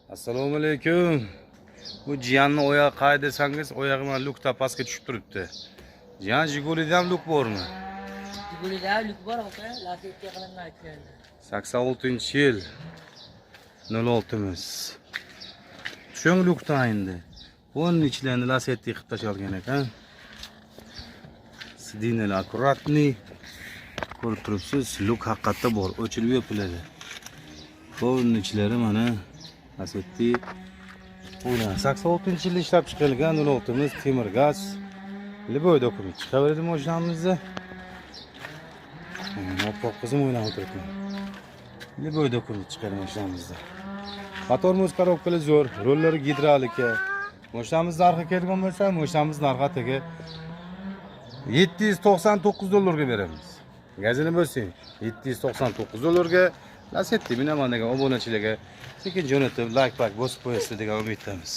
Assalomu alaykum. Bu jiyanni oyoq qay desangiz, oyog'i mana lukta pastga tushib turibdi. Jiyan Jigulida ham luk bormi? Jigulida luk bor aka, lasetka qilingan endi. 86-yil 06miz. Cho'ng lukta endi. Bunun ichilarini lasetka qilib tashalgan ekan. Sidinalar akkuratni. Ko'rib turibsiz, luk haqiqatda bor, o'chirib yopiladi. Bunun ichlari mana lasetti. Buna 86-yilda ishlab chiqarilgan 16miz temir gaz. Liboy dokument chiqaveradi mashinamizda. Oppoq qizim o'ynab o'tiribdi. Liboy dokument chiqadi mashinamizda. Motor muz korobkali zo'r, rollari gidrolika. Mashinamiz narxi kelgan bo'lsa, mashinamiz narxi atigi $799 ga beramiz. Gazini bo'lsang, $799 Lasetti minaman degan obunachilarga sekin jo'natib, like bosib qo'yasiz degan umiddamiz.